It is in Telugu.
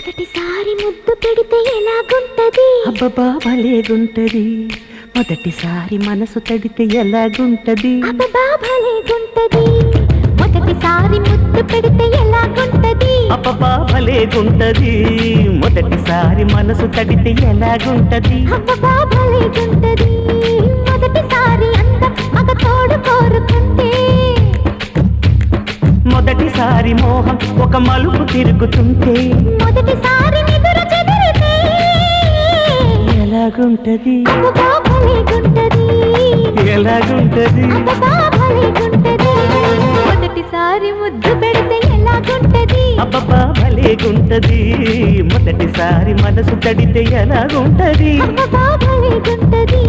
మొదటిసారి ముద్దు పెడితే ఎలాగుంటది అబ్బబ్బా భలేగుంటది మొదటిసారి మనసు తడితే ఎలాగుంటది అబ్బబ్బా భలేగుంటది మొదటిసారి ముద్దు పెడితే ఎలాగుంటది అబ్బబ్బా భలేగుంటది మొదటిసారి మనసు తడితే ఎలాగుంటది అబ్బబ్బా భలేగుంటది మొదటిసారి అందం మగ తోడు కోరుకుంటే మొదటిసారి మోహం ఒక మలుపు తిరుగుతుంటే మొదటిసారి నిదుర చెదిరితే ఎలాగుంటది అబ్బబ్బా భలేగుంటది ఎలాగుంటది అబ్బబ్బా భలేగుంటది మొదటిసారి ముద్దు పెడితే ఎలాగుంటది అబ్బబ్బా భలేగుంటది మొదటిసారి మనసు తడితే ఎలాగుంటది అబ్బబ్బా భలేగుంటది